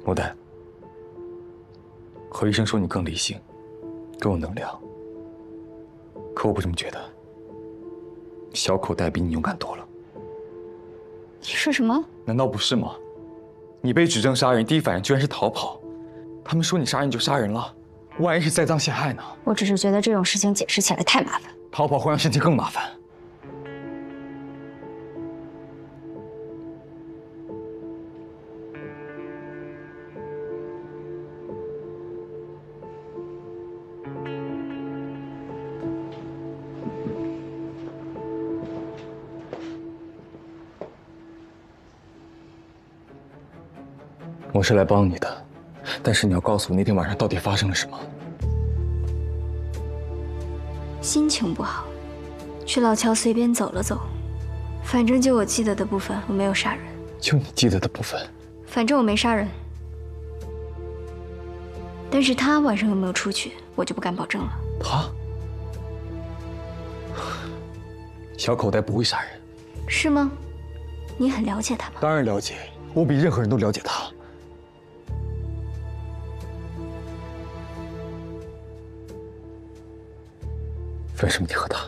牡丹，何医生说你更理性，更有能量，可我不这么觉得。小口袋比你勇敢多了。你说什么？难道不是吗？你被指证杀人，第一反应居然是逃跑。他们说你杀人就杀人了，万一是栽赃陷害呢？我只是觉得这种事情解释起来太麻烦。逃跑会让事情更麻烦。我是来帮你的，但是你要告诉我那天晚上到底发生了什么。心情不好，去老桥随便走了走，反正就我记得的部分，我没有杀人。就你记得的部分，反正我没杀人。但是他晚上有没有出去，我就不敢保证了。他小口袋不会杀人，是吗？你很了解他吗？当然了解，我比任何人都了解他。为什么你和他？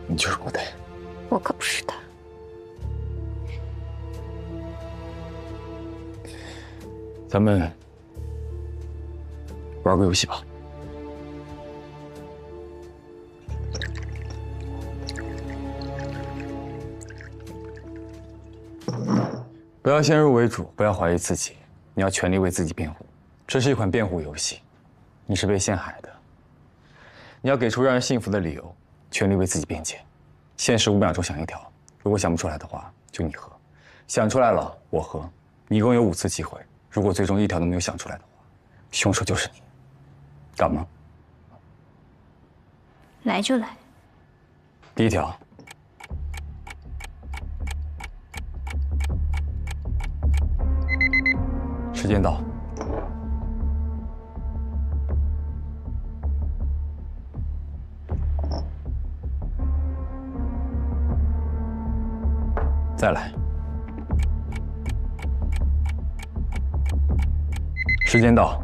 你就是牡丹。我可不是他。咱们玩个游戏吧。不要先入为主，不要怀疑自己，你要全力为自己辩护。这是一款辩护游戏，你是被陷害的，你要给出让人信服的理由，全力为自己辩解。限时5秒钟想一条，如果想不出来的话，就你喝；想出来了，我喝。你一共有5次机会，如果最终一条都没有想出来的话，凶手就是你。敢吗？来就来。第一条。时间到。再来。时间到。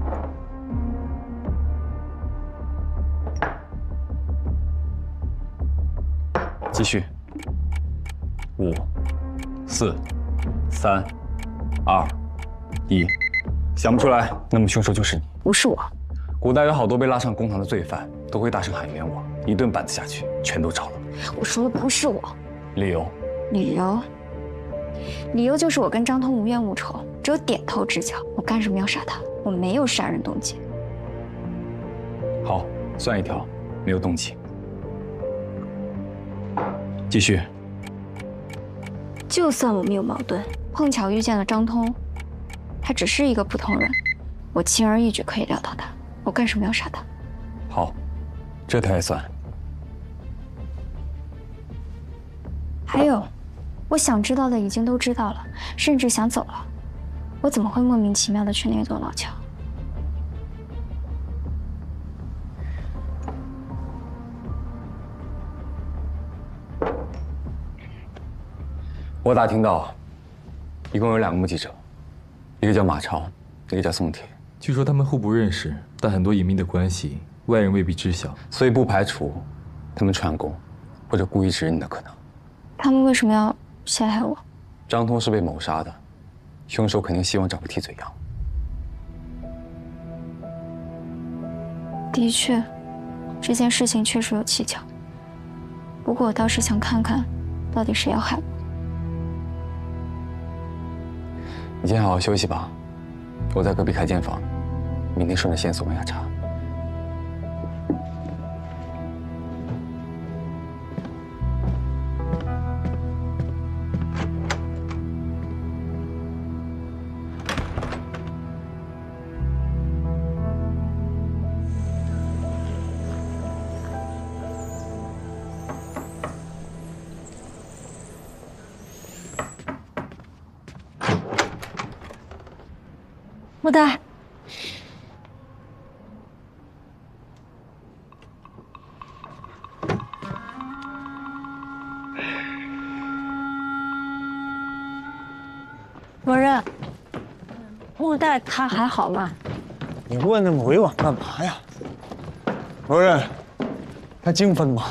继续。5、4、3、2、1。想不出来，那么凶手就是你。不是我。古代有好多被拉上公堂的罪犯，都会大声喊冤枉，一顿板子下去，全都着了。我说的不是我。理由？理由就是我跟张通无冤无仇，只有点头之交。我干什么要杀他？我没有杀人动机。好，算一条，没有动机。继续。就算我们有矛盾，碰巧遇见了张通，他只是一个普通人，我轻而易举可以撂倒他。我干什么要杀他？好，这条也算。还有，我想知道的已经都知道了，甚至想走了。我怎么会莫名其妙的去那座老桥？我打听到，一共有2个目击者，一个叫马超，一个叫宋铁。据说他们互不认识，但很多隐秘的关系，外人未必知晓。所以不排除他们串供或者故意指认你的可能。他们为什么要陷害我？张通是被谋杀的，凶手肯定希望找个替罪羊。的确，这件事情确实有蹊跷。不过我倒是想看看，到底谁要害我。你先好好休息吧，我在隔壁开间房，明天顺着线索往下查。莫代，夫人，代他还好吗？你问那么委婉干嘛呀？某人，他精分吗？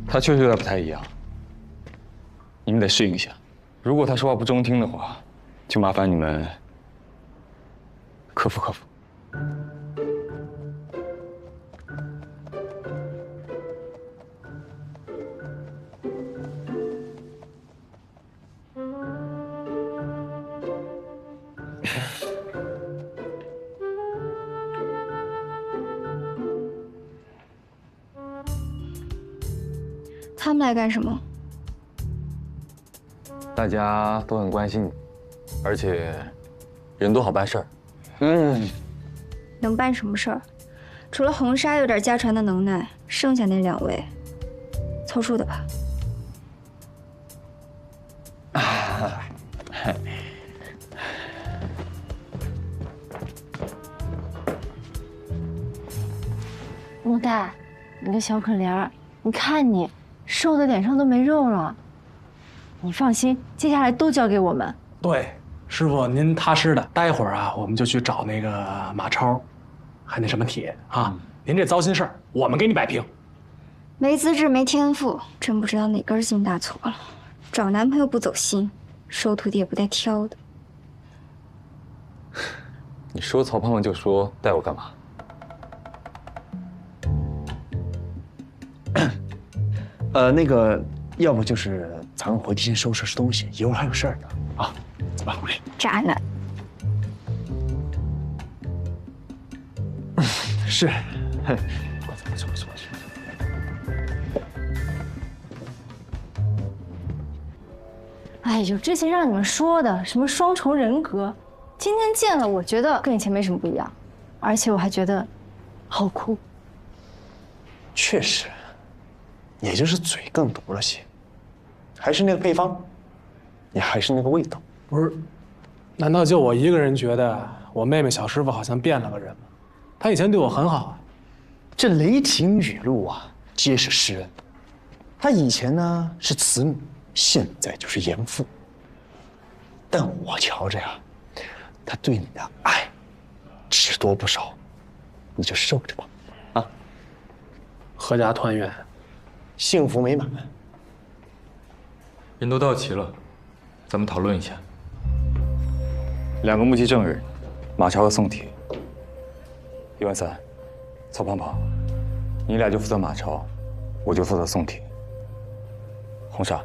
他确实有点不太一样，你们得适应一下。如果他说话不中听的话，就麻烦你们克服克服。他们来干什么？大家都很关心你，而且人都好办事儿。能办什么事儿？除了红纱有点家传的能耐，剩下那2位，凑数的吧。穆代，你个小可怜儿，你看你瘦的脸上都没肉了。你放心，接下来都交给我们。对，师傅您踏实的，待会儿啊，我们就去找那个马超，还那什么铁啊。您这糟心事儿，我们给你摆平。没资质没天赋，真不知道哪根筋搭错了。找男朋友不走心，收徒弟也不带挑的。你说曹胖胖就说，带我干嘛？那个，要不就是咱们回去先收拾东西，一会儿还有事儿呢。啊，走吧，回来。渣男。是，快走，快走，快走，快走。哎呦，之前让你们说的什么双重人格，今天见了，我觉得跟以前没什么不一样，而且我还觉得好酷。确实，也就是嘴更毒了些，还是那个配方，也还是那个味道。不是，难道就我一个人觉得我妹妹小师傅好像变了个人吗？她以前对我很好啊。这雷霆语录啊，皆是诗恩。他以前呢是慈母，现在就是严父。但我瞧着呀，他对你的爱，只多不少，你就受着吧，啊！阖家团圆，幸福美满。人都到齐了，咱们讨论一下。2个目击证人，马超和宋铁。13000，曹胖胖，你俩就负责马超，我就负责宋铁。红纱，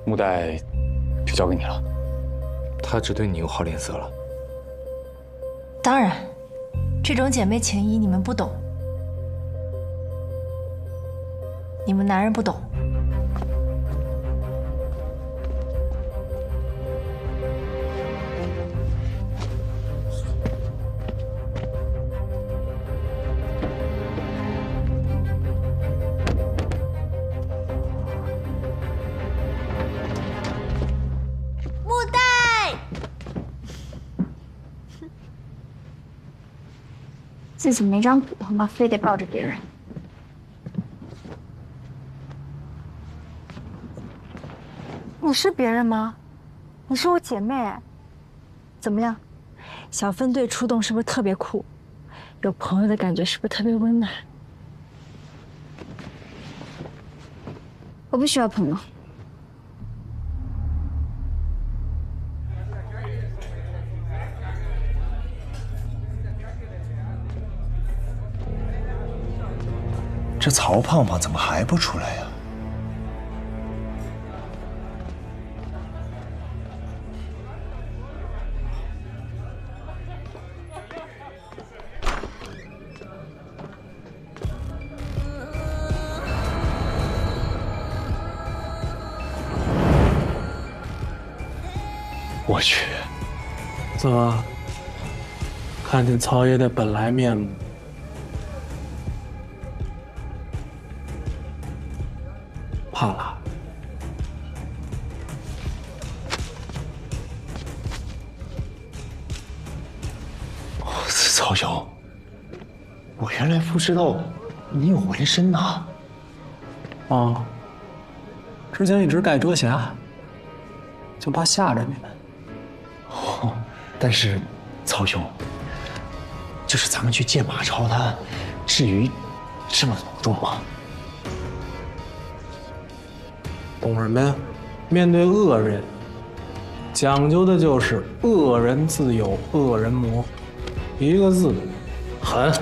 木代就交给你了。他只对你有好脸色了。当然，这种姐妹情谊你们不懂，你们男人不懂。自己没张骨头吗？非得抱着别人。你是别人吗？你是我姐妹。怎么样？小分队出动是不是特别酷？有朋友的感觉是不是特别温暖？我不需要朋友。这曹胖胖怎么还不出来呀？我去，怎么看见曹爷的本来面目？怕了？曹瑶，我原来不知道你有纹身呐。啊，之前一直盖遮瑕，就怕吓着你们。哦，但是曹兄，就是咱们去见马超，他至于这么隆重吗？懂什么呀？面对恶人，讲究的就是恶人自有恶人磨，一个字，狠。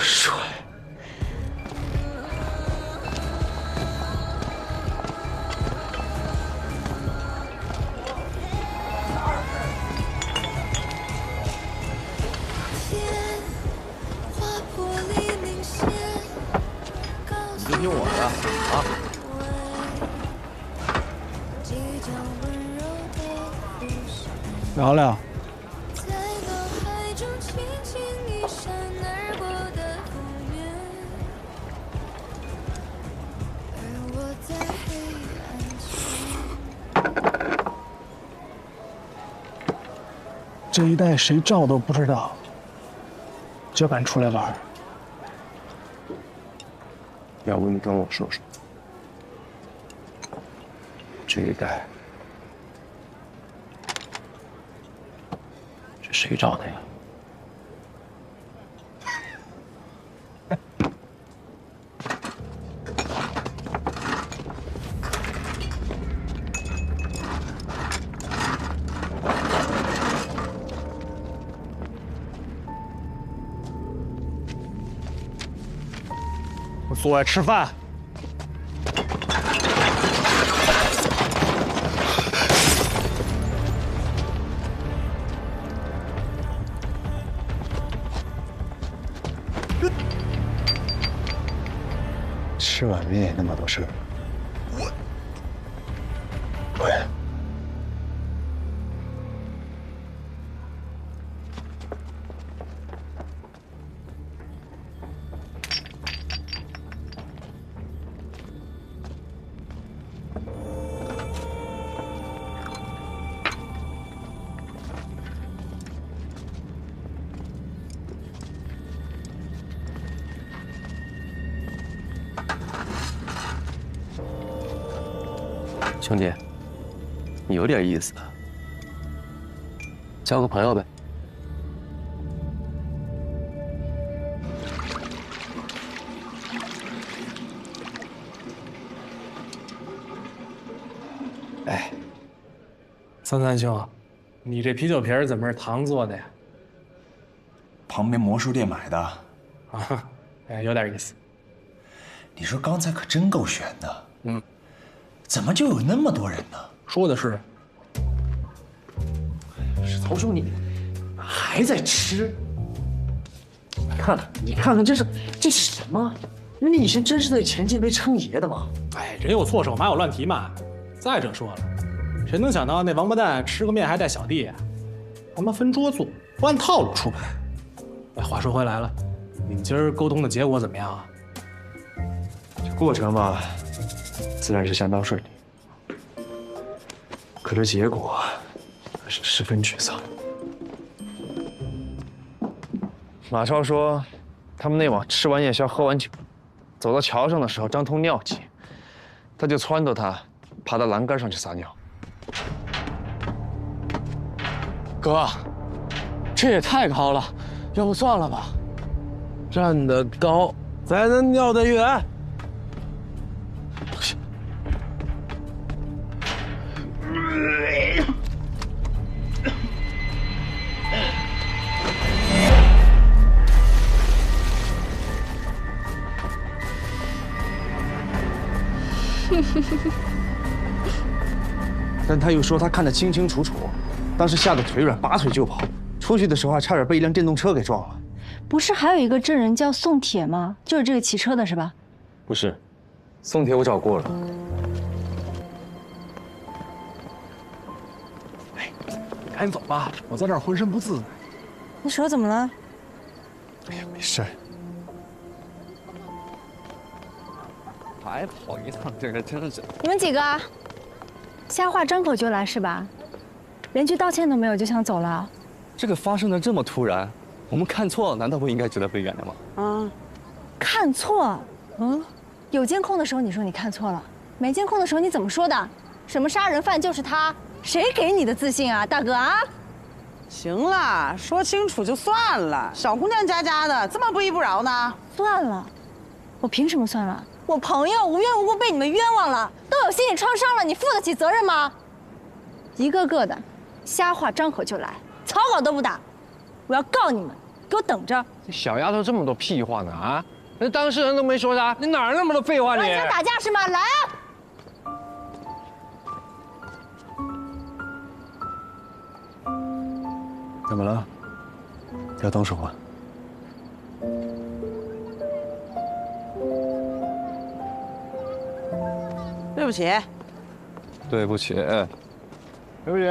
帅。你就听我的啊！聊聊。这一带谁照都不知道，就敢出来玩。要不你跟我说说，这一带这谁照的呀？坐下吃饭。吃碗面那么多事儿，滚！兄弟，你有点意思，交个朋友呗。哎，三兄，你这啤酒瓶怎么是糖做的呀？旁边魔术店买的。啊，哎，有点意思。你说刚才可真够悬的。怎么就有那么多人呢？说的是。曹兄，你还在吃？你看看，这是什么？你以前真是在前进杯称爷的吗？哎，人有错手，马有乱蹄嘛。再者说了，谁能想到那王八蛋吃个面还带小弟啊？他妈分桌坐，不按套路出牌。哎，话说回来了，你们今儿沟通的结果怎么样啊？这过程嘛，自然是相当顺利，可是结果还是十分沮丧。马超说，他们那晚吃完夜宵，喝完酒，走到桥上的时候，张通尿急，他就撺掇他爬到栏杆上去撒尿。哥，这也太高了，要不算了吧？站得高才能尿得远。但他又说他看得清清楚楚，当时吓得腿软，拔腿就跑，出去的时候还差点被一辆电动车给撞了。不是还有一个证人叫宋铁吗？就是这个骑车的是吧？不是，宋铁我找过了。哎，你赶紧走吧，我在这儿浑身不自在。你手怎么了？哎呀，没事儿。还跑一趟，这个真是。你们几个啊？瞎话张口就来是吧？连句道歉都没有就想走了？这个发生的这么突然，我们看错了，难道不应该值得被原谅吗？啊，看错？有监控的时候你说你看错了，没监控的时候你怎么说的？什么杀人犯就是他？谁给你的自信啊，大哥啊？行了，说清楚就算了。小姑娘家的，这么不依不饶呢？算了，我凭什么算了？我朋友无缘无故被你们冤枉了，都有心理创伤了，你负得起责任吗？一个个的，瞎话张口就来，草稿都不打，我要告你们，给我等着！这小丫头这么多屁话呢啊！那当事人都没说啥，你哪儿那么多废话你？想打架是吗？来啊！怎么了？要动手啊？对不起，对不起，对不起。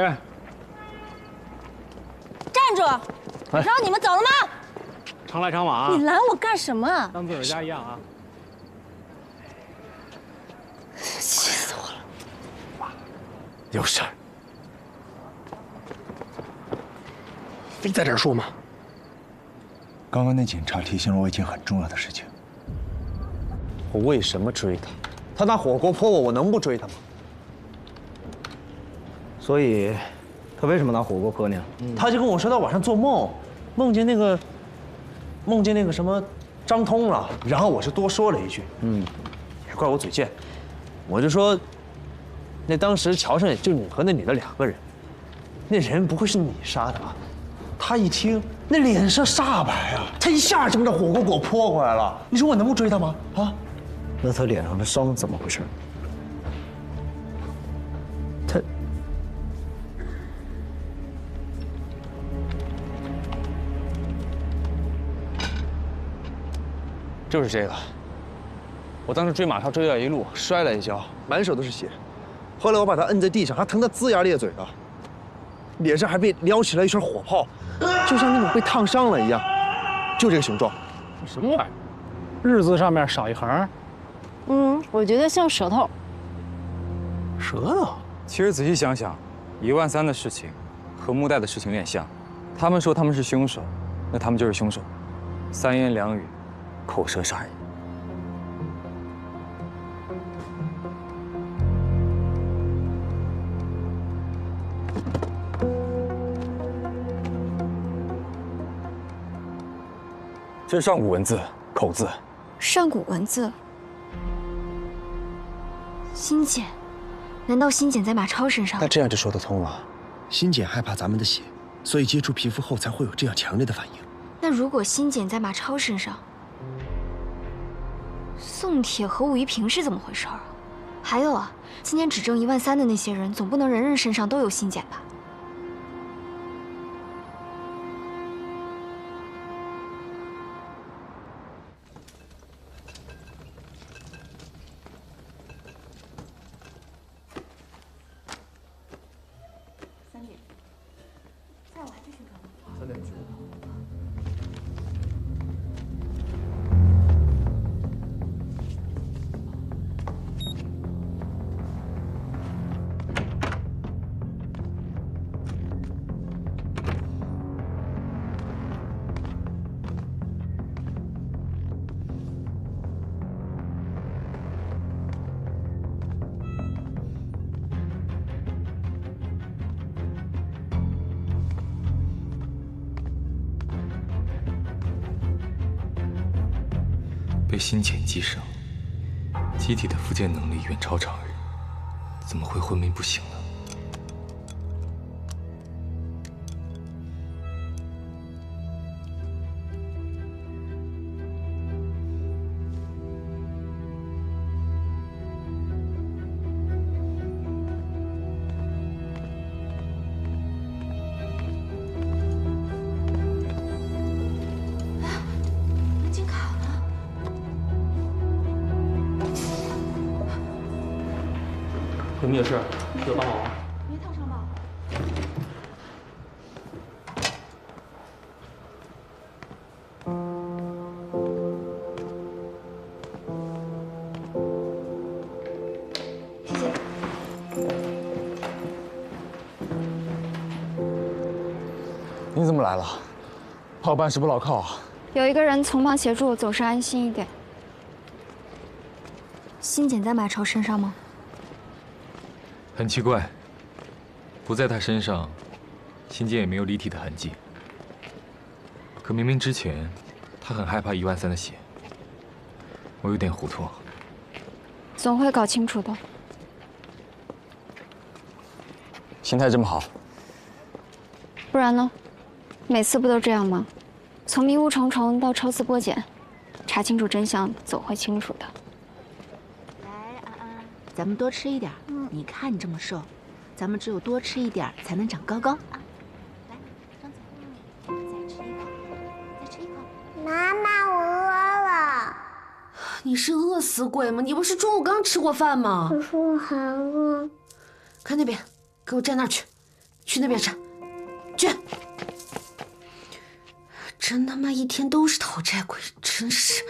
站住！我让你们走了吗？常来常往啊！你拦我干什么？当自个儿家一样啊！气死我了！有事儿。非在这儿说吗？刚刚那警察提醒了我一件很重要的事情。我为什么追他？他拿火锅泼我，我能不追他吗？所以，他为什么拿火锅泼你？他就跟我说他晚上做梦，梦见那个什么张通了，然后我就多说了一句，也怪我嘴贱，我就说，那当时桥上也就你和那女的2个人，那人不会是你杀的吧？他一听，那脸色煞白啊，他一下就把那火锅给我泼过来了，你说我能不追他吗？啊？那他脸上的伤怎么回事？他就是这个。我当时追马超追了一路，摔了一跤，满手都是血。后来我把他摁在地上，还疼得龇牙咧嘴的，脸上还被撩起了一圈火泡，就像那种被烫伤了一样，就这个形状。什么玩意儿？日字上面少一横。我觉得像舌头。舌头？其实仔细想想，13000的事情和木代的事情有点像。他们说他们是凶手，那他们就是凶手。3言2语，口舌杀人。这是上古文字，口字。上古文字。新简，难道新简在马超身上？那这样就说得通了。新简害怕咱们的血，所以接触皮肤后才会有这样强烈的反应。那如果新简在马超身上，宋铁和武一平是怎么回事啊？还有啊，今天只挣13000的那些人，总不能人人身上都有新简吧？被新简击伤，机体的复健能力远超常人，怎么会昏迷不醒呢？有没有事？需要帮忙吗？没烫伤吧？谢谢。你怎么来了？怕我办事不牢靠啊？有一个人从旁协助，总是安心一点。心剪在马超身上吗？很奇怪，不在他身上，心尖也没有离体的痕迹。可明明之前，他很害怕13000的血，我有点糊涂。总会搞清楚的。心态这么好，不然呢？每次不都这样吗？从迷雾重重到抽丝剥茧，查清楚真相，总会清楚的。来，安安，咱们多吃一点。你看你这么瘦，咱们只有多吃一点才能长高高啊！来，张嘴，再吃一口，再吃一口。妈妈，我饿了。你是饿死鬼吗？你不是中午刚吃过饭吗？可是我还饿。看那边，给我站那儿去，去那边站，去。真他妈一天都是讨债鬼，真是。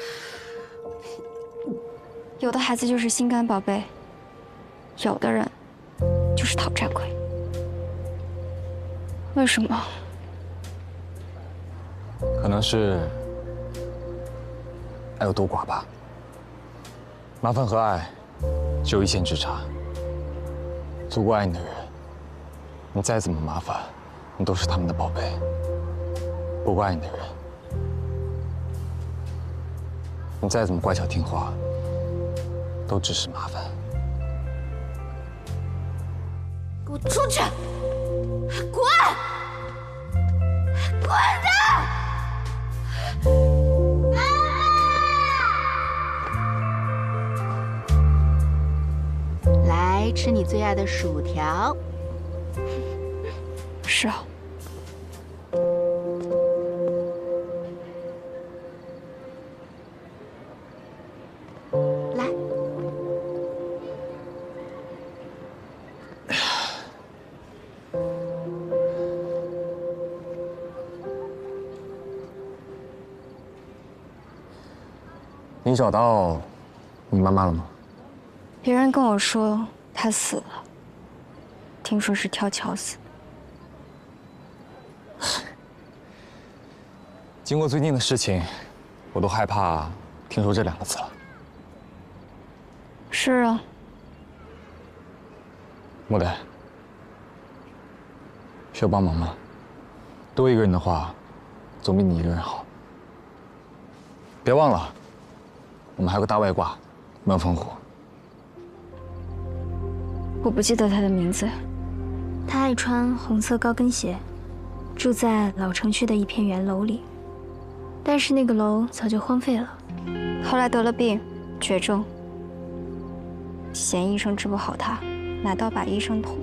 有的孩子就是心肝宝贝，有的人就是讨债鬼。为什么？可能是爱有多寡吧。麻烦和爱只有一线之差。足够爱你的人，你再怎么麻烦，你都是他们的宝贝。不够爱你的人，你再怎么乖巧听话，都只是麻烦。给我出去！滚！滚的！来吃你最爱的薯条。是啊。来。你找到你妈妈了吗？别人跟我说她死了，听说是跳桥死的。经过最近的事情，我都害怕听说这2个字了。是啊。莫代，需要帮忙吗？多一个人的话，总比你一个人好。别忘了，我们还有个大外挂，门风虎。我不记得他的名字。他爱穿红色高跟鞋，住在老城区的一片圆楼里。但是那个楼早就荒废了，后来得了病，绝症。嫌医生治不好他，拿刀把医生捅了。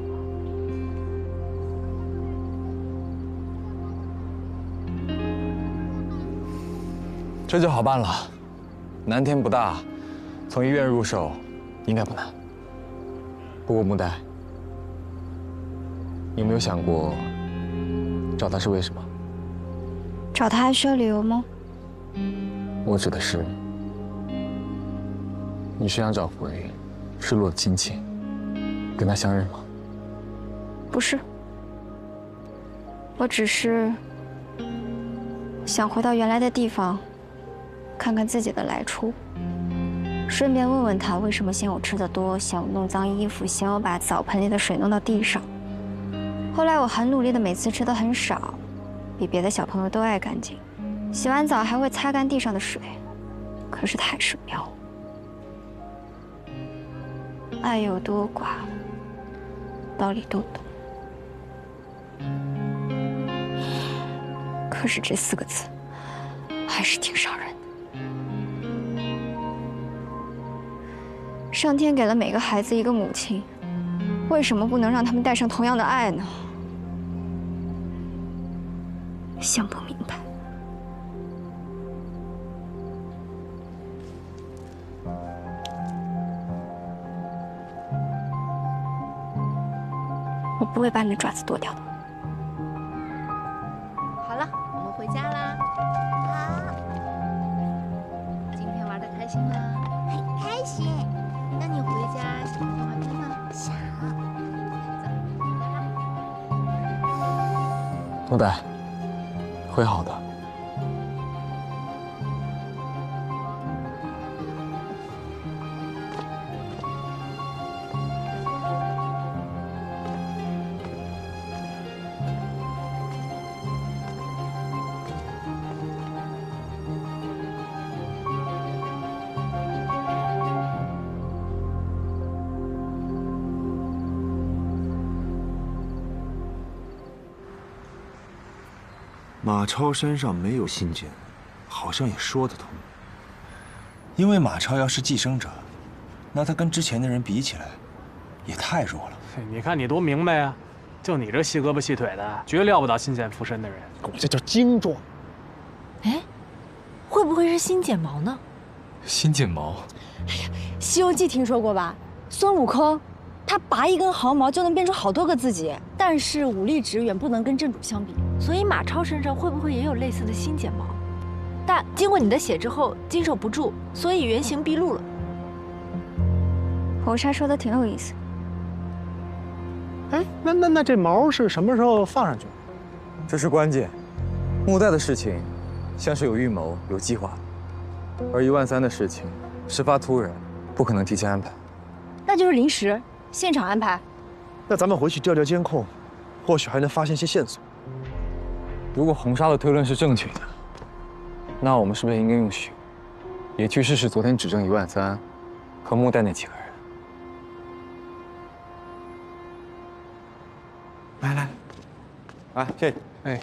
这就好办了，难天不大，从医院入手应该不难。不过木代，你有没有想过找他是为什么？找他还需要理由吗？我指的是，你是想找回失落的亲情，跟他相认吗？不是，我只是想回到原来的地方，看看自己的来处，顺便问问他为什么嫌我吃的多，嫌我弄脏衣服，嫌我把澡盆里的水弄到地上。后来我很努力的每次吃的很少，比别的小朋友都爱干净，洗完澡还会擦干地上的水，可是他还是喵。爱有多寡，道理都懂，可是这4个字还是挺伤人的。上天给了每个孩子一个母亲，为什么不能让他们带上同样的爱呢？想不明白。我不会把你的爪子剁掉的。好了，我们回家啦。好。今天玩得开心吗？很开心。那你回家想看动画片吗？想。木代，会好的。马超身上没有信件，好像也说得通。因为马超要是寄生者，那他跟之前的人比起来，也太弱了。你看你多明白啊！就你这细胳膊细腿的，绝料不到新线附身的人。我这叫精壮。哎，会不会是新剪毛呢？新剪毛？哎呀，《西游记》听说过吧？孙悟空，他拔一根毫毛就能变出好多个自己，但是武力值远不能跟正主相比。所以马超身上会不会也有类似的新剪毛？但经过你的血之后，经受不住，所以原形毕露了。红纱说的挺有意思。哎，那这毛是什么时候放上去？这是关键。木代的事情，像是有预谋、有计划，而13000的事情，事发突然，不可能提前安排。那就是临时现场安排。那咱们回去调调监控，或许还能发现些线索。如果红纱的推论是正确的，那我们是不是应该用血，也去试试昨天指证13000和木代那几个人？来，哎，这，哎，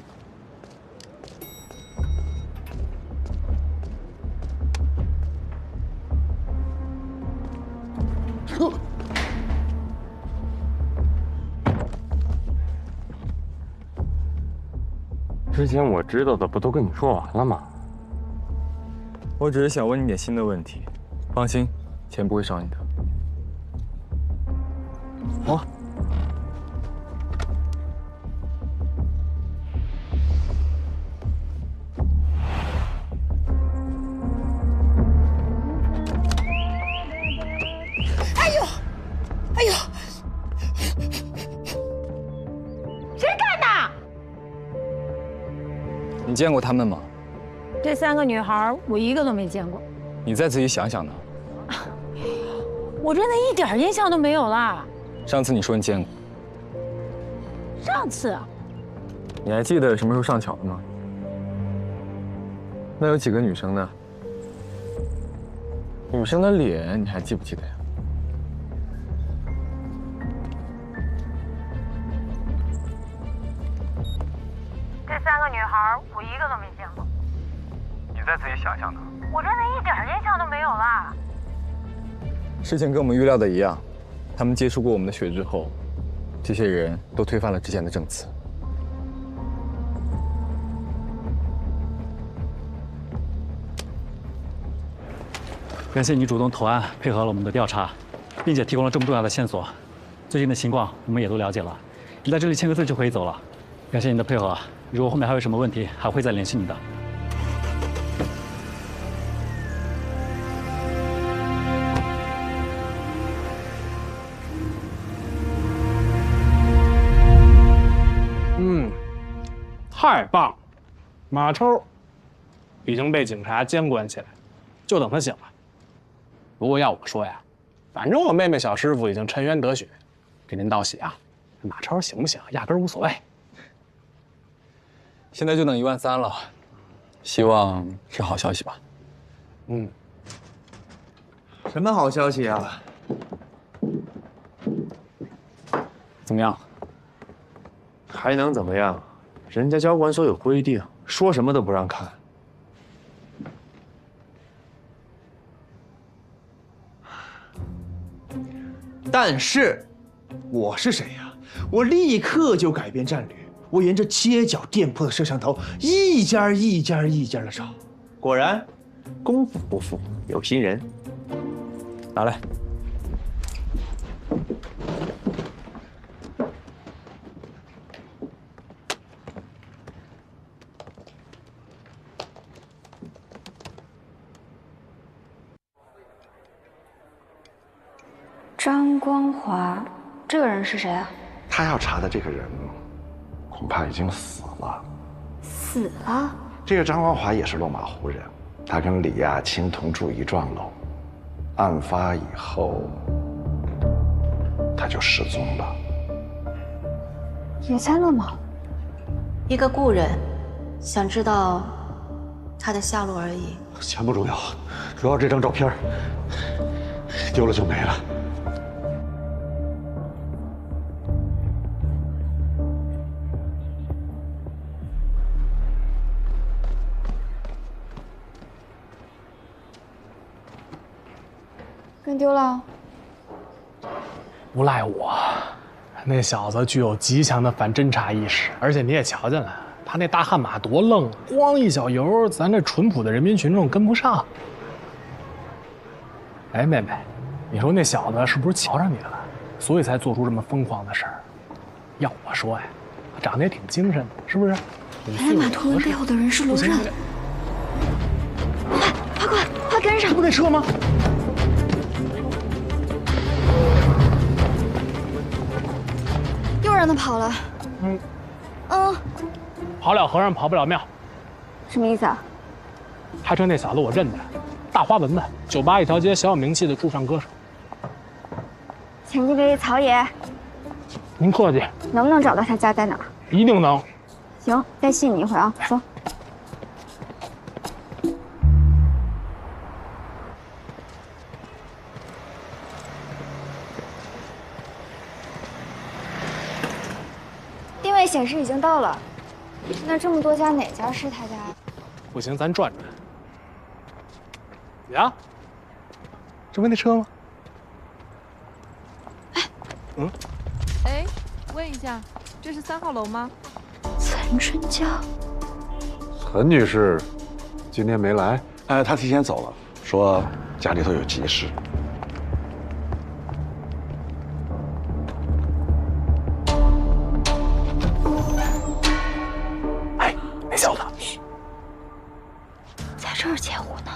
之前我知道的不都跟你说完了吗？我只是想问你点新的问题，放心，钱不会少你的。好。哎呦，哎呦，谁干的？你见过他们吗？这3个女孩，我一个都没见过。你再仔细想想呢。我真的一点印象都没有了。上次你说你见过，上次，你还记得什么时候上桥的吗？那有几个女生呢？女生的脸你还记不记得呀？这3个女孩，我一个都没见过。你再仔细想想呢。我真的一点印象都没有了。事情跟我们预料的一样，他们接触过我们的血之后，这些人都推翻了之前的证词。感谢你主动投案，配合了我们的调查，并且提供了这么重要的线索。最近的情况我们也都了解了，你在这里签个字就可以走了。感谢你的配合，如果后面还有什么问题，还会再联系你的。太棒了，马超已经被警察监管起来，就等他醒了。不过要我说呀，反正我妹妹小师傅已经沉冤得雪，给您道喜啊。马超醒不醒，压根儿无所谓。现在就等13000了，希望是好消息吧。什么好消息啊？怎么样？还能怎么样？人家交管所有规定，说什么都不让看。但是，我是谁呀？我立刻就改变战略，我沿着街角店铺的摄像头一家一家的找，果然，功夫不负有心人。拿来。张光华，这个人是谁啊？他要查的这个人，恐怕已经死了。死了？这个张光华也是落马湖人，他跟李亚青同住一幢楼，案发以后他就失踪了。也在落马湖。一个故人，想知道他的下落而已。钱不重要，主要这张照片丢了就没了。跟丢了？不赖我，那小子具有极强的反侦查意识，而且你也瞧见了，他那大悍马多愣，光一小油，咱这淳朴的人民群众跟不上。哎，妹妹，你说那小子是不是瞧上你了，所以才做出这么疯狂的事儿？要我说呀，他长得也挺精神的，是不是？原来马图文背后的人是卢刃。快跟上！不那车吗？又让他跑了。跑了和尚跑不了庙，什么意思啊？开车那小子我认得，大花纹的，酒吧一条街小有名气的驻唱歌手。前几位曹爷，您客气。能不能找到他家在哪儿？一定能。行，再信你一回啊。说。定位显示已经到了，那这么多家哪家是他家？不行，咱转转。呀，这不那车吗？哎，问一下，这是3号楼吗？岑春娇，陈女士今天没来，她提前走了，说家里头有急事。哎，那小子，在这儿截胡呢。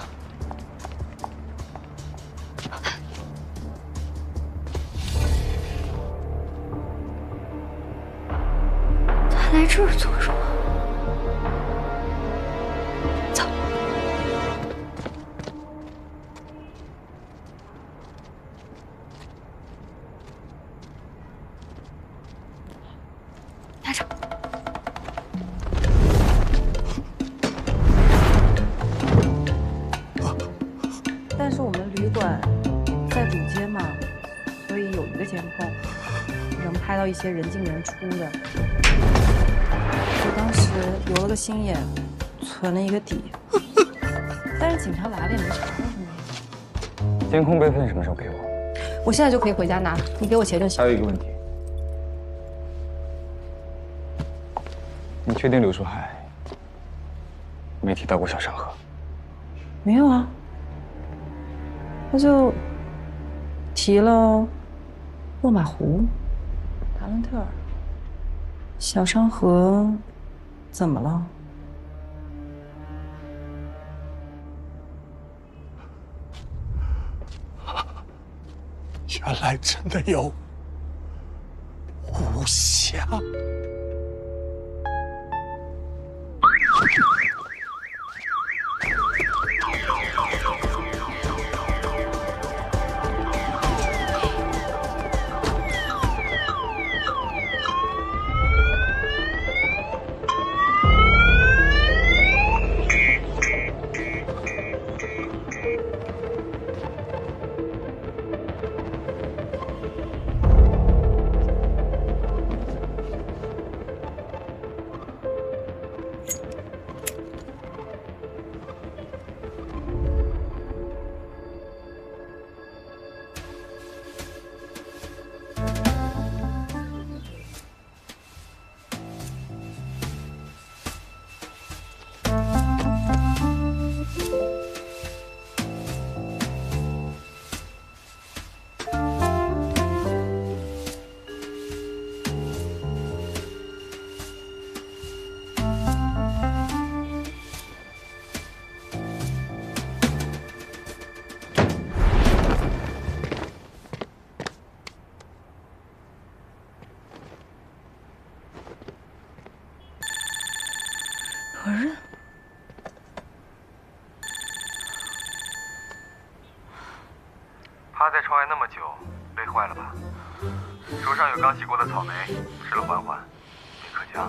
他来这儿做什么？走。拿着。但是我们旅馆在主街嘛，所以有一个监控，能拍到一些人进人出的。我当时留了个心眼，存了一个底，但是警察来了也没查到什么。监控备份什么时候给我？我现在就可以回家拿，你给我钱就行。还有一个问题，你确定柳树海没提到过小山河？没有啊，他就提了落马湖、达伦特尔、小山河，怎么了？原来真的有无暇。任。趴在窗外那么久，累坏了吧？手上有刚洗过的草莓，吃了缓缓，别可嘉。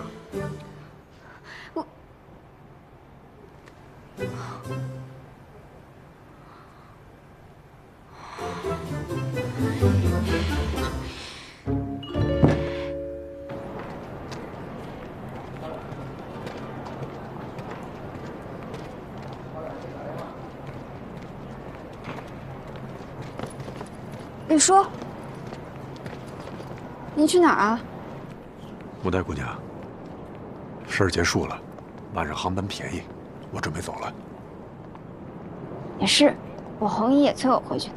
李叔，您去哪儿啊？吴大姑娘，事儿结束了，晚上航班便宜，我准备走了。也是，我红姨也催我回去呢。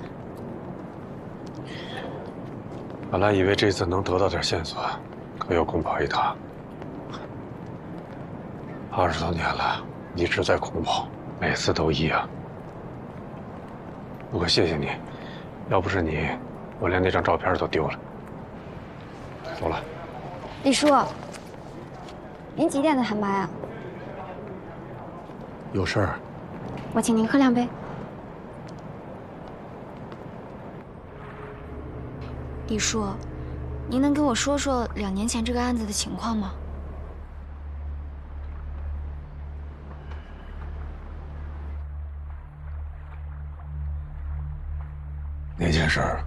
本来以为这次能得到点线索，可又空跑一趟。20多年了，一直在空跑，每次都一样。不过谢谢你，要不是你，我连那张照片都丢了。走了。李叔，您几点的航班啊？有事儿。我请您喝2杯。李叔，您能给我说说2年前这个案子的情况吗？那件事儿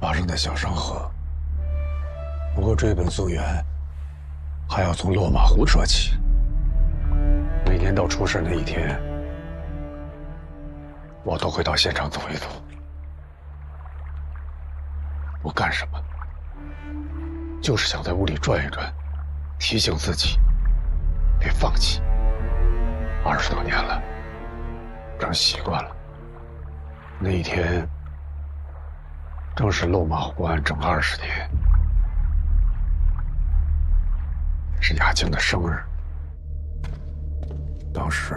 发生在小商河，不过追本溯源，还要从落马湖说起。每年到出事那一天，我都会到现场走一走。我干什么？就是想在屋里转一转，提醒自己别放弃。20多年了，成习惯了。那一天正是落马湖案整20年，是雅静的生日。当时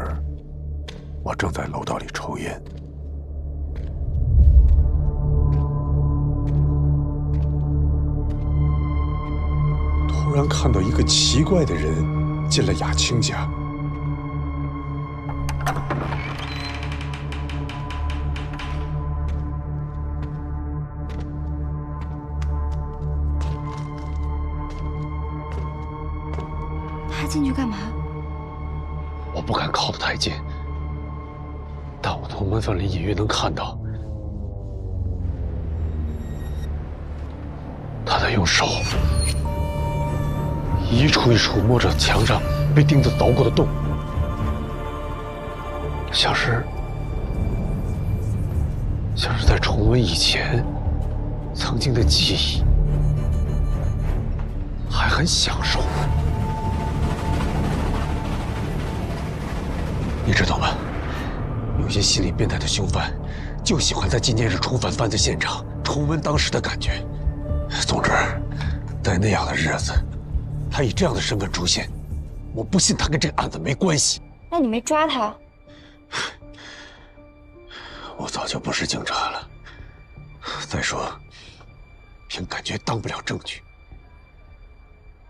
我正在楼道里抽烟，突然看到一个奇怪的人进了雅清家。他进去干嘛？我不敢靠得太近，但我从门缝里隐约能看到，他在用手一处一处摸着墙上被钉子凿过的洞，像是在重温以前曾经的记忆，还很享受。你知道吗？有些心理变态的凶犯，就喜欢在纪念日重返犯罪现场，重温当时的感觉。总之，在那样的日子，他以这样的身份出现，我不信他跟这个案子没关系。那你没抓他？我早就不是警察了。再说，凭感觉当不了证据。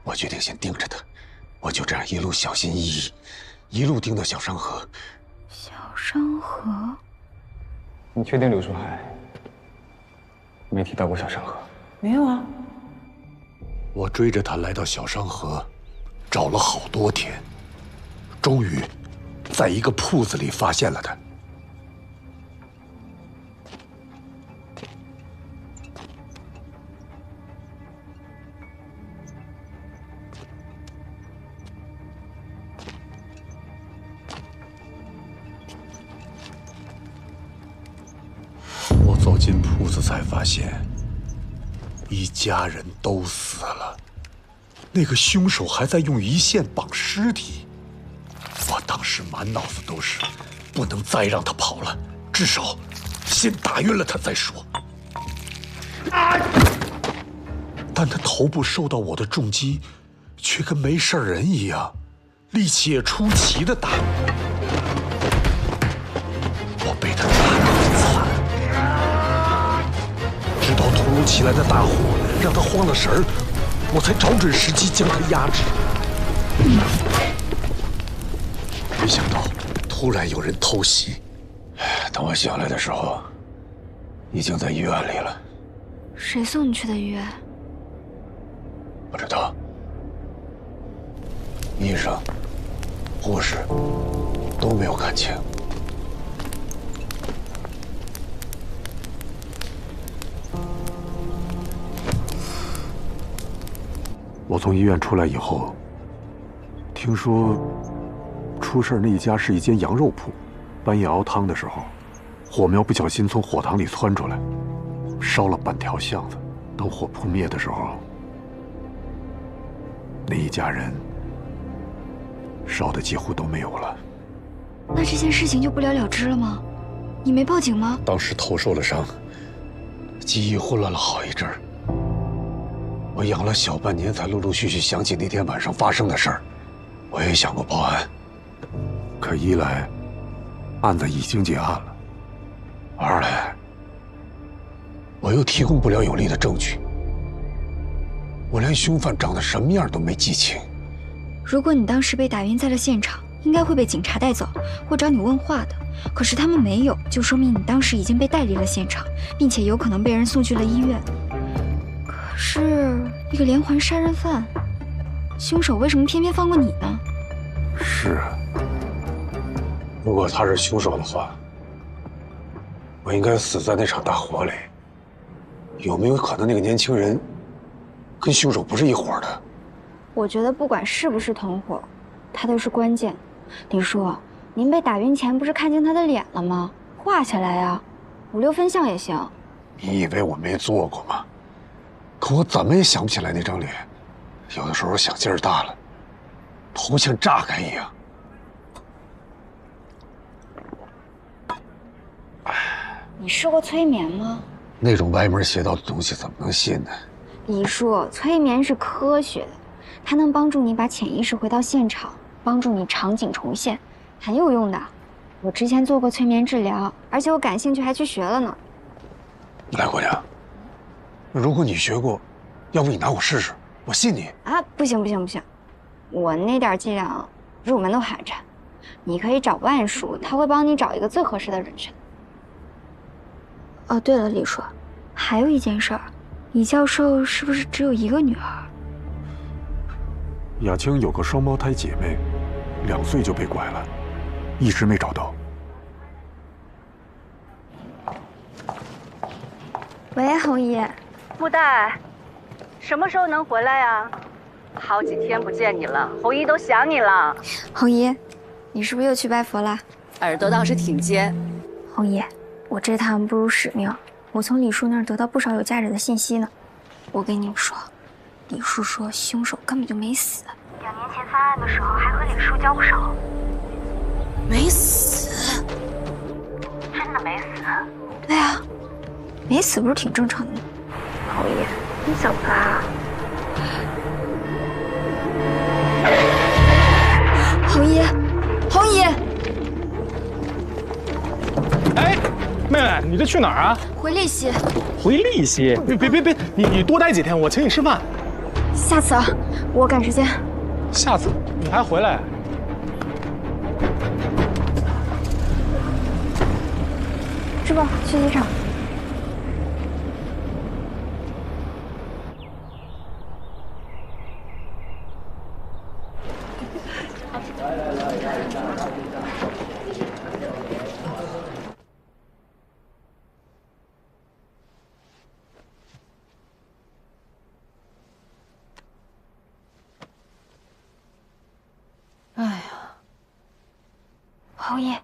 我决定先盯着他，我就这样一路小心翼翼。一路盯到小商河。小商河？你确定柳树海没提到过小商河？没有啊。我追着他来到小商河，找了好多天，终于在一个铺子里发现了他。走进铺子才发现，一家人都死了，那个凶手还在用鱼线绑尸体。我当时满脑子都是，不能再让他跑了，至少先打晕了他再说。但他头部受到我的重击，却跟没事人一样，力气也出奇的大。我被他打得很惨。直到突如其来的大火让他慌了神儿，我才找准时机将他压制。没想到突然有人偷袭。等我醒来的时候，已经在医院里了。谁送你去的医院？不知道。医生、护士都没有看清。我从医院出来以后，听说出事那一家是一间羊肉铺，半夜熬汤的时候，火苗不小心从火塘里窜出来，烧了半条巷子。等火扑灭的时候，那一家人烧的几乎都没有了。那这件事情就不了了之了吗？你没报警吗？当时头受了伤，记忆混乱了好一阵儿。我养了小半年，才陆陆续续想起那天晚上发生的事儿。我也想过报案，可一来，案子已经结案了；二来，我又提供不了有力的证据。我连凶犯长得什么样都没记清。如果你当时被打晕在了现场，应该会被警察带走或找你问话的。可是他们没有，就说明你当时已经被带离了现场，并且有可能被人送去了医院。可是一个连环杀人犯，凶手为什么偏偏放过你呢？是啊，如果他是凶手的话，我应该死在那场大火里。有没有可能那个年轻人跟凶手不是一伙的？我觉得不管是不是同伙，他都是关键。李叔，您被打晕前不是看清他的脸了吗？画下来呀，5、6分像也行。你以为我没做过吗？可我怎么也想不起来那张脸。有的时候想劲儿大了，头像炸开一样。你试过催眠吗？那种歪门邪道的东西怎么能信呢？李叔，催眠是科学的，它能帮助你把潜意识回到现场，帮助你场景重现，很有用的。我之前做过催眠治疗，而且我感兴趣还去学了呢。来，姑娘，如果你学过，要不你拿我试试，我信你。啊，不行不行不行，我那点伎俩入门都寒碜。你可以找万叔，他会帮你找一个最合适的人选。哦，对了，李叔，还有一件事儿，李教授是不是只有一个女儿？雅青有个双胞胎姐妹，2岁就被拐了，一直没找到。喂，红姨。木代，什么时候能回来呀？好几天不见你了，红姨都想你了。红姨，你是不是又去拜佛了？耳朵倒是挺尖。红姨，我这趟不辱使命，我从李叔那儿得到不少有价值的信息呢。我跟你们说，李叔说凶手根本就没死，2年前犯案的时候还和李叔交过手。没死？真的没死？对啊，没死不是挺正常的吗？红姨，你怎么了？红姨，红姨。哎，妹妹，你这去哪儿啊？回利息。回利息？别，你多待几天，我请你吃饭。下次啊，我赶时间。下次你还回来？师傅，去机场。哎呀，红姨，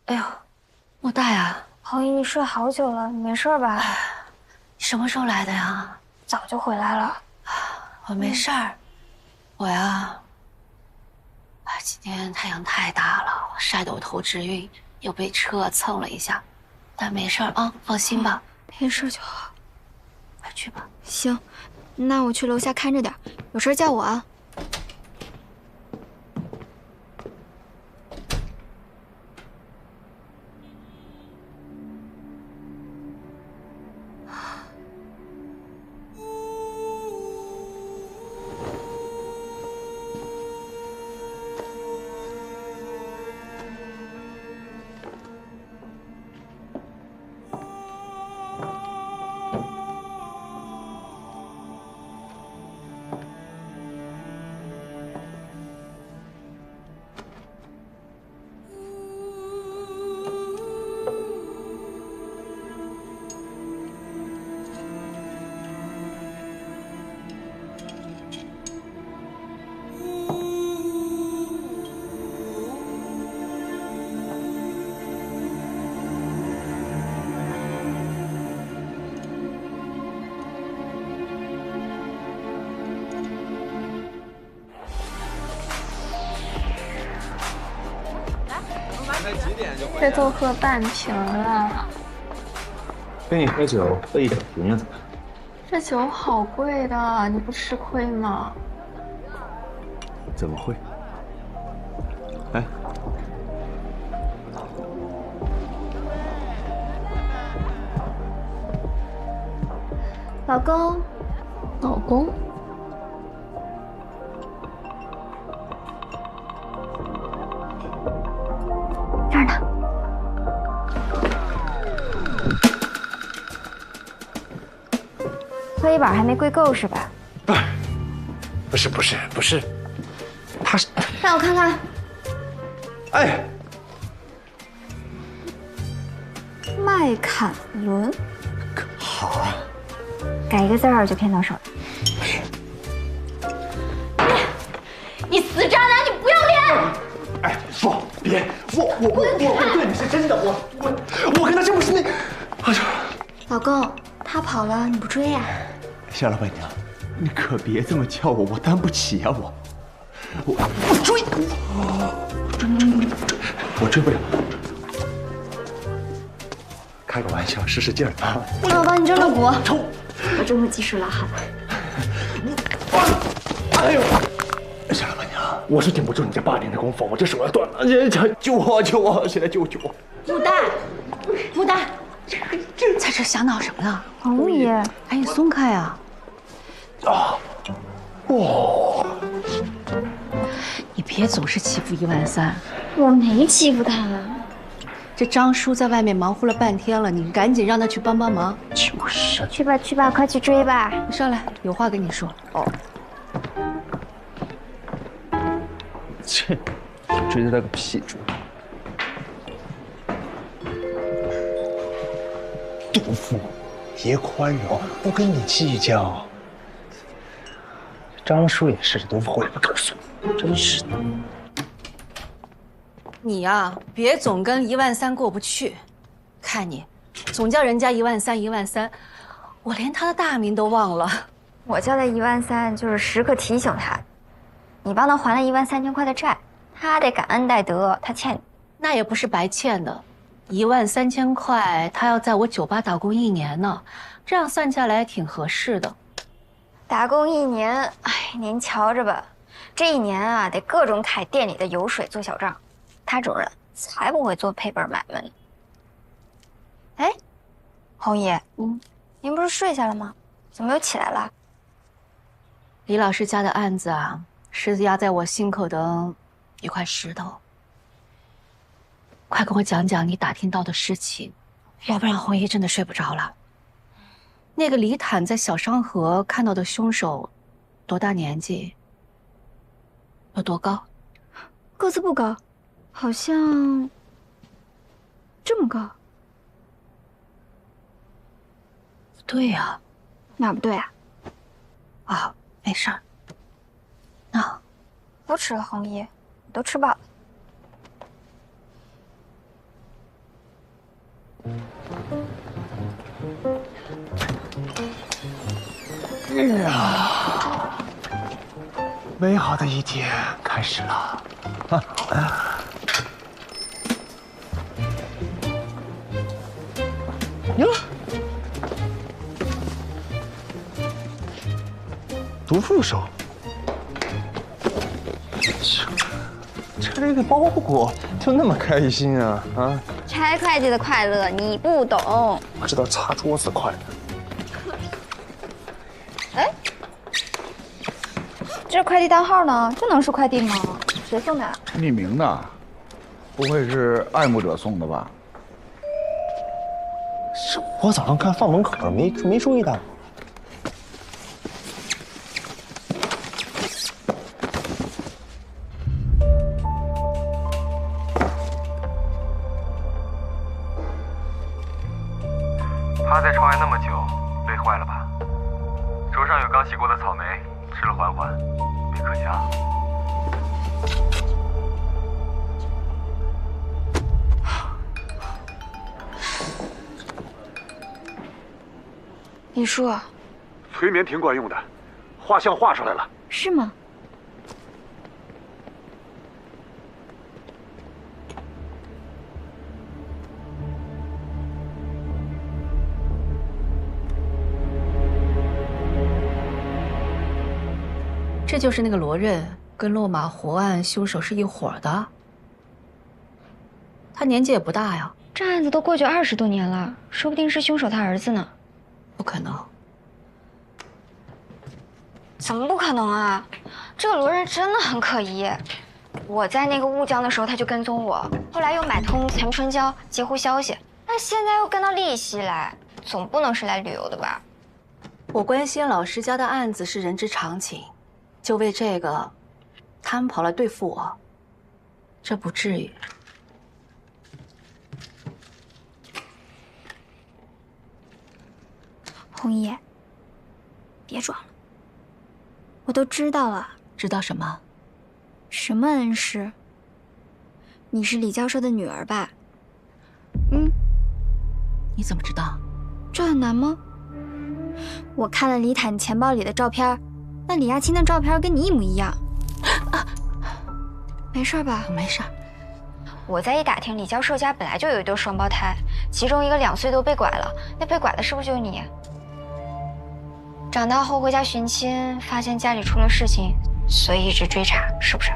哎呦，莫大呀，红姨，你睡好久了，你没事吧？你什么时候来的呀？早就回来了。我没事儿，我呀，今天太阳太大了，晒得我头直晕，又被车蹭了一下，但没事儿啊，放心吧。没事就好。快去吧。行，那我去楼下看着点，有事叫我啊。这都喝半瓶了。跟你喝酒喝一整瓶又怎么样？这酒好贵的，你不吃亏吗？怎么会？哎，老公，老公，这儿呢。喝一碗还没跪够是吧？不是，他是让我看看。哎，麦坎伦，好啊，改一个字儿就骗到手了。你死渣男，你不要脸！哎，不，别，我对你是真的，我跟他真不是那，哎呀，老公，他跑了你不追呀？夏老板娘，你可别这么叫我，我担不起啊，我追，我追不了。开个玩笑，使使劲儿啊！那我帮你蒸了骨，我蒸的技术老好了。哎呦，夏老板娘，我是顶不住你这8年的功夫，我这手要断了，救我，谁来救我？牡丹，在这想恼什么呢？红爷，赶紧松开啊！你别总是欺负13000，我没欺负他。这张叔在外面忙活了半天了，你赶紧让他去帮忙。去吧，快去追吧！你上来，有话跟你说。哦。切，追他个屁追！杜甫，别宽容，不跟你计较。张叔也是，杜甫也不告诉你，真是的。你呀，别总跟13000过不去。看你，总叫人家13000，我连他的大名都忘了。我叫他13000，就是时刻提醒他，你帮他还了13000块的债，他得感恩戴德，他欠你。那也不是白欠的，13000块，他要在我酒吧打工1年呢，这样算下来挺合适的。打工1年，哎，您瞧着吧，这1年啊，得各种开店里的油水做小账。他这种人才不会做赔本买卖呢。哎，红姨，您不是睡下了吗？怎么又起来了？李老师家的案子啊，是压在我心口的一块石头。快跟我讲讲你打听到的事情，要不然红姨真的睡不着了。那个李坦在小商河看到的凶手，多大年纪？有多高？个子不高，好像这么高。对呀，哪不对啊？啊，没事儿。那不吃了，红姨，我都吃饱了。美好的一天开始了。哟，读副手，拆个包裹就那么开心啊啊！拆会计的快乐你不懂，我知道擦桌子快乐。哎，这快递单号呢？这能是快递吗？谁送的啊？匿名的，不会是爱慕者送的吧？是我早上看放门口了，没注意到。趴在窗外那么久，累坏了吧？手上有刚洗过的草莓，吃了缓缓，别可香。李叔，催眠挺管用的，画像画出来了。是吗？这就是那个罗任跟落马湖案凶手是一伙的。他年纪也不大呀，这案子都过去20多年了，说不定是凶手他儿子呢。不可能。怎么不可能啊？这个罗任真的很可疑。我在那个乌江的时候，他就跟踪我，后来又买通陈春娇截胡消息，那现在又跟到丽西来，总不能是来旅游的吧？我关心老师家的案子是人之常情，就为这个，他们跑来对付我，这不至于。红姨，别装了，我都知道了。知道什么？什么恩师？你是李教授的女儿吧？你怎么知道？这很难吗？我看了李坦钱包里的照片，那李亚青的照片跟你一模一样。没事吧？没事。我再一打听，李教授家本来就有一对双胞胎，其中一个2岁都被拐了，那被拐的是不是就是你？长大后回家寻亲，发现家里出了事情，所以一直追查，是不是？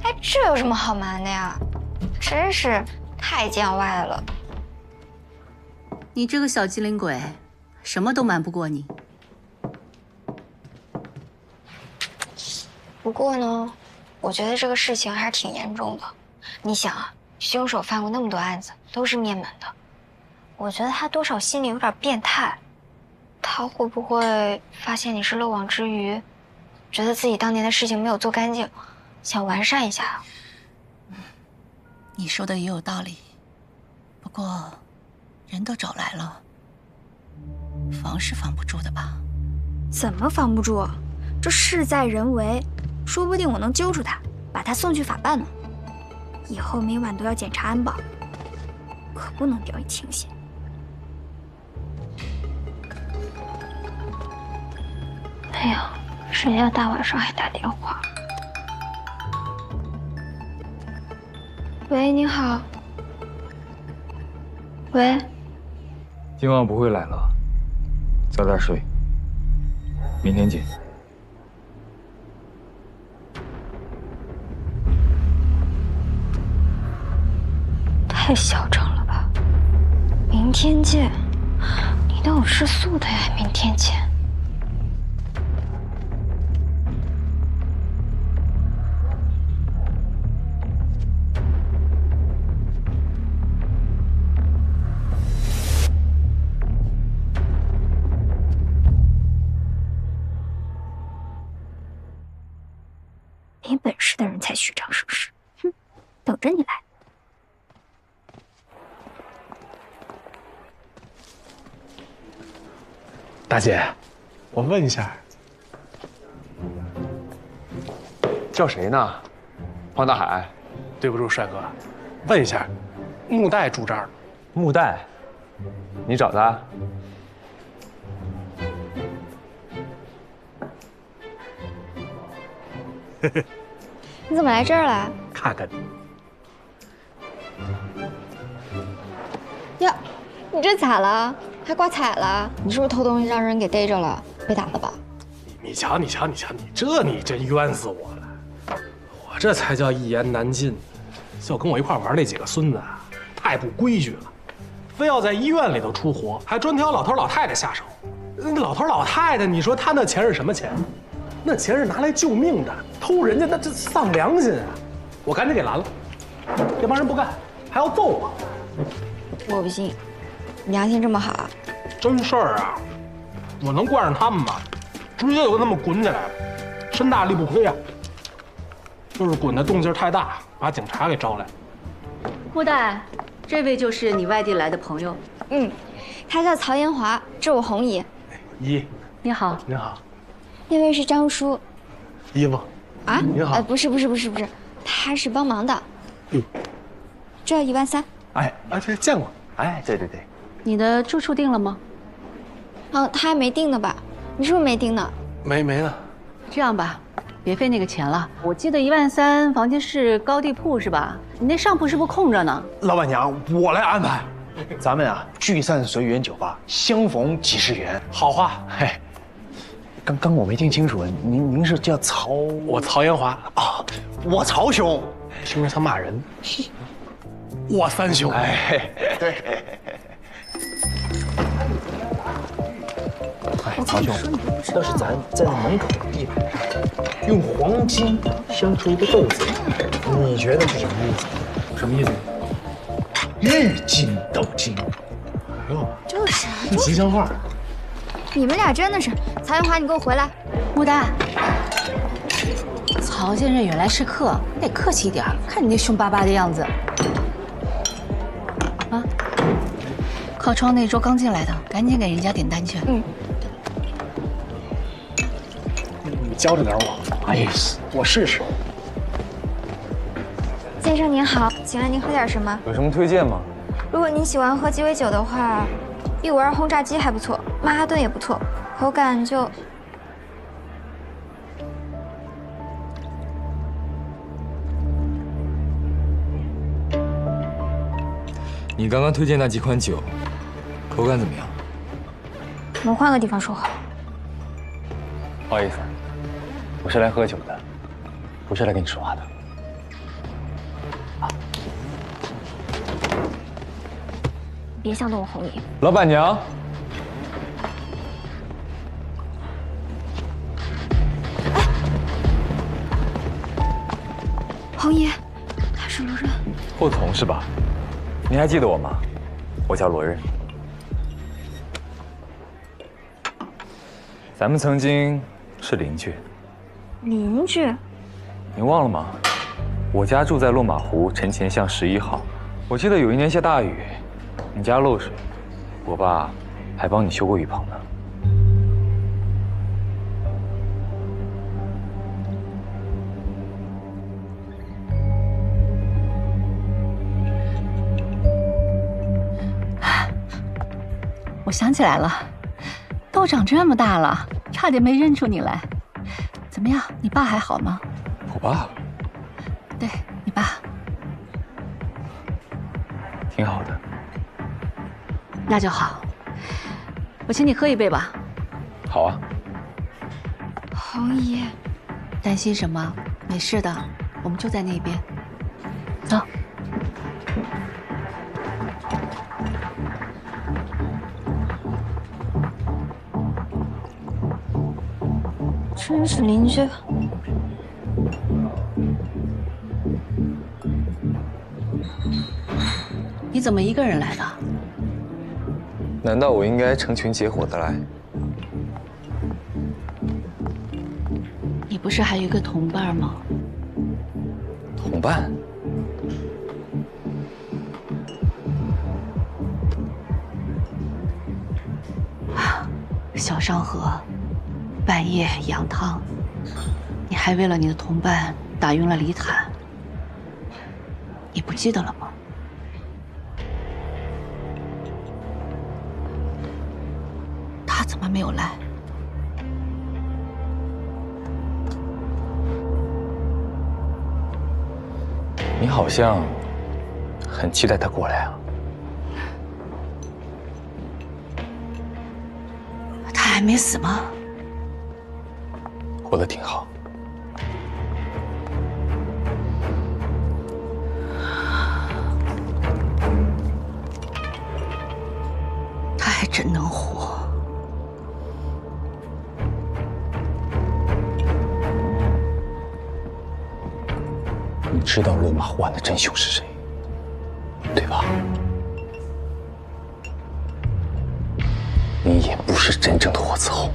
哎，这有什么好瞒的呀？真是太见外了。你这个小机灵鬼，什么都瞒不过你。不过呢，我觉得这个事情还是挺严重的。你想啊，凶手犯过那么多案子，都是灭门的。我觉得他多少心里有点变态。他会不会发现你是漏网之鱼，觉得自己当年的事情没有做干净，想完善一下？你说的也有道理，不过人都找来了，防是防不住的吧？怎么防不住？这事在人为，说不定我能揪出他，把他送去法办呢。以后每晚都要检查安保，可不能掉以轻心。哎呀，谁呀？大晚上还打电话？喂，你好。喂。今晚不会来了，早点睡，明天见。太嚣张了吧！明天见，你当我吃素的呀？明天见。没本事的人才虚张声势，哼，等着你来。大姐，我问一下，叫谁呢？黄大海。对不住，帅哥，问一下，木代住这儿吗？木代，你找他？你怎么来这儿了？看看呀，你这咋了？还挂彩了？你是不是偷东西让人给逮着了？被打了吧？你瞧，你真冤死我了！我这才叫一言难尽。就跟我一块玩那几个孙子啊，太不规矩了，非要在医院里头出活，还专挑老头老太太下手。老头老太太，你说他那钱是什么钱？那钱是拿来救命的，偷人家那这丧良心啊！我赶紧给拦了，这帮人不干，还要揍我。我不信，你良心这么好？真事儿啊！我能惯上他们吗？直接就跟他们滚起来了，身大力不亏啊！就是滚的动静太大，把警察给招来。木代，这位就是你外地来的朋友。他叫曹延华，这我红姨。姨，你好。您好。那位是张叔。姨夫。啊？您好。不是，他是帮忙的。这13000。这见过。对。你的住处定了吗？他还没定呢吧？你是不是没定呢？没呢。这样吧，别费那个钱了。我记得13000房间是高地铺是吧？你那上铺是不是空着呢？老板娘，我来安排。咱们啊，聚散随缘酒吧，相逢即是缘。好话。刚我没听清楚，您是叫曹？我曹延华啊，我曹兄，听着他骂人。我三兄。哎，对。哎，曹兄，要是咱在那门口的地板上用黄金镶出一个豆子，你觉得是什么意思？什么意思？日进斗金。哎呦，就是这吉祥话。你们俩真的是，曹延华，你给我回来！牡丹，曹先生远来是客，你得客气一点。看你那凶巴巴的样子。啊，靠窗那桌刚进来的，赶紧给人家点单去。嗯。你教着点我，不好意思，我试试。先生您好，请问您喝点什么？有什么推荐吗？如果您喜欢喝鸡尾酒的话，152轰炸机还不错，曼哈顿也不错，口感就……你刚刚推荐那几款酒，口感怎么样？我们换个地方说好。不好意思，我是来喝酒的，不是来跟你说话的。别想动我红姨。老板娘。红姨，他是罗刃。霍从是吧？你还记得我吗？我叫罗刃。咱们曾经是邻居。邻居？你忘了吗？我家住在落马湖城前巷11号。我记得有一年下大雨。你家漏水，我爸还帮你修过雨棚呢。我想起来了，都长这么大了，差点没认出你来。怎么样，你爸还好吗？我爸？对，你爸。挺好的。那就好，我请你喝一杯吧。好啊。红姨，担心什么？没事的，我们就在那边。走。真是邻居。你怎么一个人来的？难道我应该成群结伙的来？你不是还有一个同伴吗？同伴？小商河，半夜羊汤，你还为了你的同伴打晕了李坦，你不记得了吗？他怎么没有来？你好像很期待他过来啊。他还没死吗？活得挺好。他还真能活。你知道落马湖岸的真凶是谁，对吧？你也不是真正的霍子厚。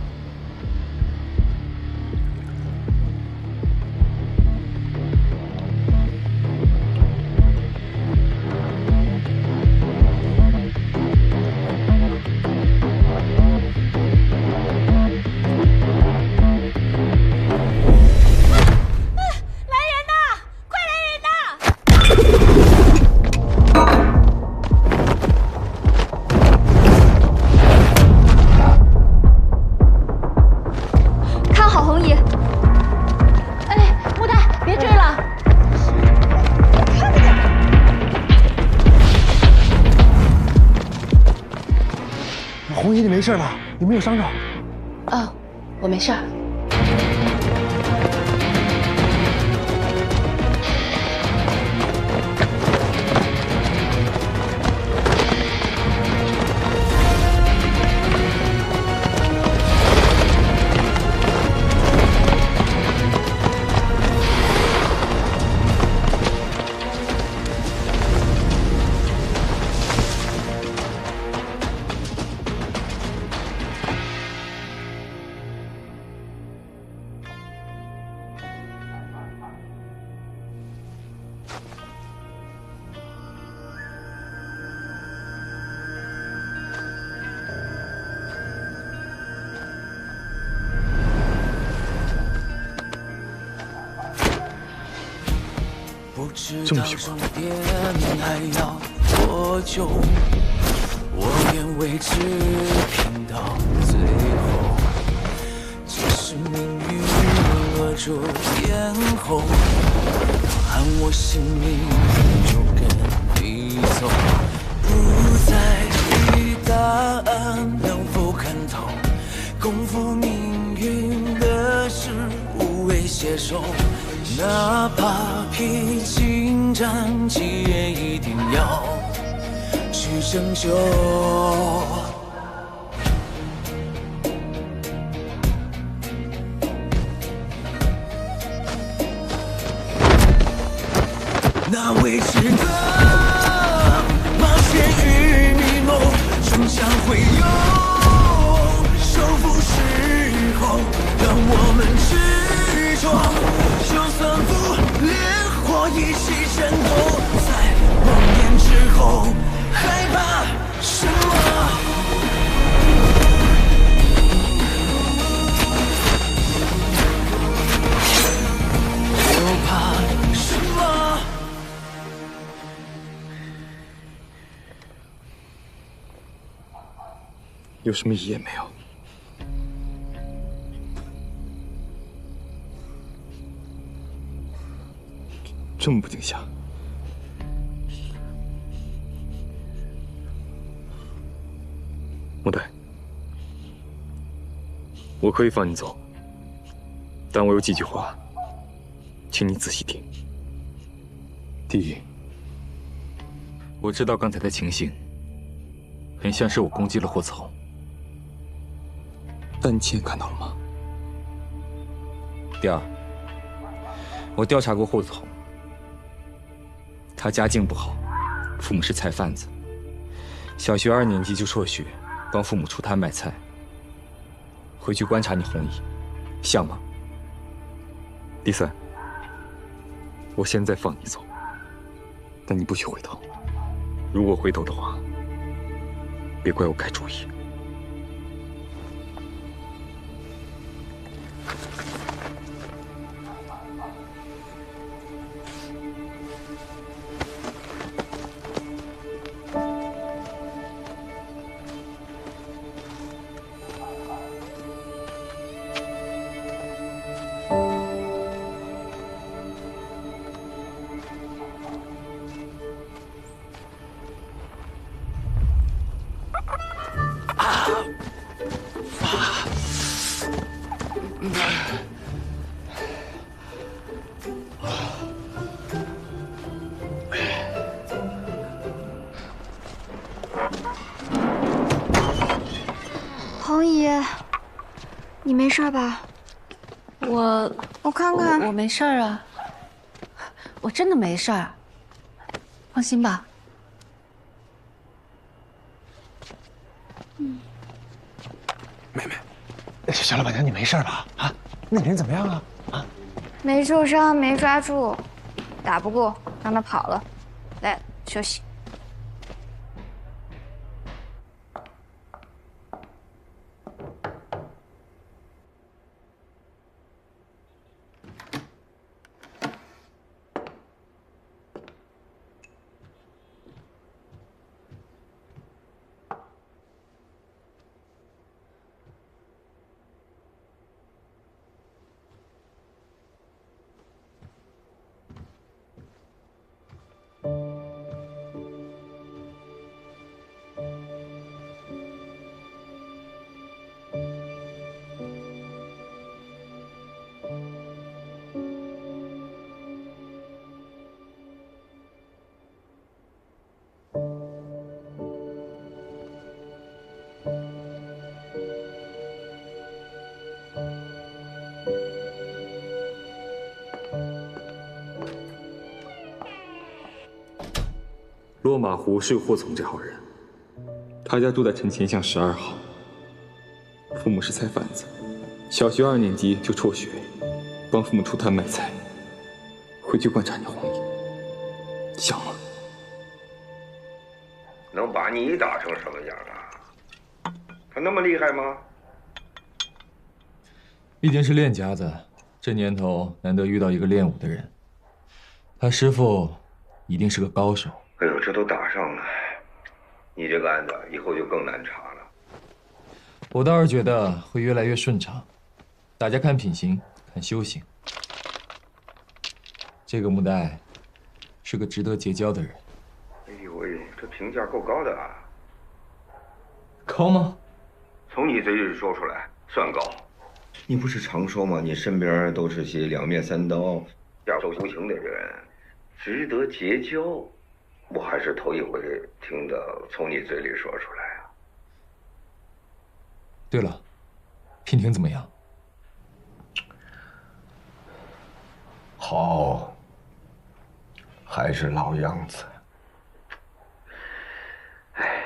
红姨，你没事吧？有没有伤着？啊，我没事儿。这么喜欢还要多久？我愿为之拼到最后。即使命运扼住咽喉，按我性命就跟你走。不在意答案能否看透，共赴命运的事无谓携手。哪怕披荆斩棘，也一定要去拯救。那未知的冒险与迷梦，终将会有收复时候，让我们执着。就算不烈火一起战斗，在梦魇之后，害怕什么？又怕什么？有什么意义也没有。这么不惊吓，莫代，我可以放你走，但我有几句话，请你仔细听。第一，我知道刚才的情形，很像是我攻击了霍子红，但你亲眼看到了吗？第二，我调查过霍子红。他家境不好，父母是菜贩子，小学2年级就辍学，帮父母出摊卖菜。回去观察你红姨，像吗？第三，我现在放你走，但你不许回头。如果回头的话，别怪我改主意。红姨，你没事吧？我看看，我没事儿啊，我真的没事儿，放心吧。妹妹，小老板娘，你没事吧？啊，那人怎么样啊？啊，没受伤，没抓住，打不过，让他跑了。来，休息。落马湖是个霍总这号人，他家住在城前巷12号，父母是菜贩子，小学2年级就辍学，帮父母出摊卖菜。回去观察你红衣，想吗？能把你打成什么样啊？他那么厉害吗？毕竟是练家子，这年头难得遇到一个练武的人，他师傅一定是个高手。哎呦，这都打上了，你这个案子以后就更难查了。我倒是觉得会越来越顺畅，大家看品行，看修行。这个穆代是个值得结交的人。哎呦喂，这评价够高的啊！高吗？从你嘴里说出来算高。你不是常说吗？你身边都是些两面三刀、下手无情的人，值得结交。我还是头一回听到从你嘴里说出来啊。对了，娉婷怎么样？好，还是老样子。唉，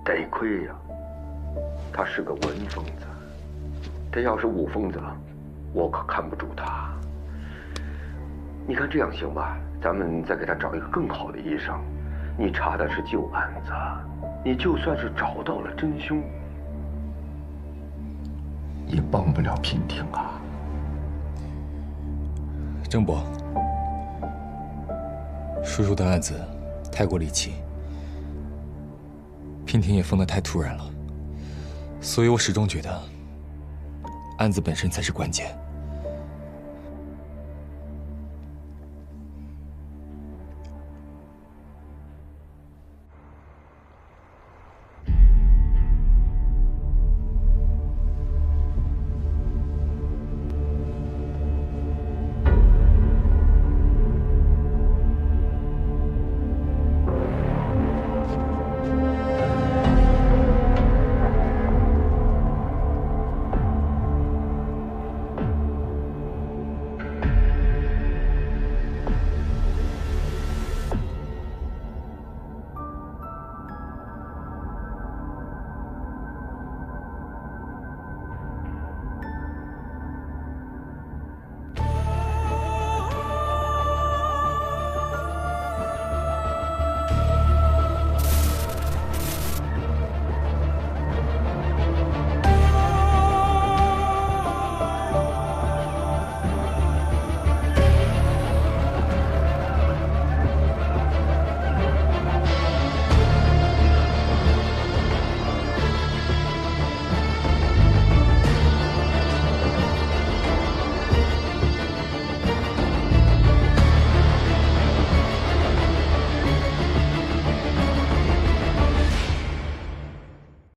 得亏呀，他是个文疯子。他要是武疯子，我可看不住他。你看这样行吧？咱们再给他找一个更好的医生。你查的是旧案子，你就算是找到了真凶，也帮不了娉婷啊。郑伯，叔叔的案子太过离奇，娉婷也疯得太突然了，所以我始终觉得案子本身才是关键。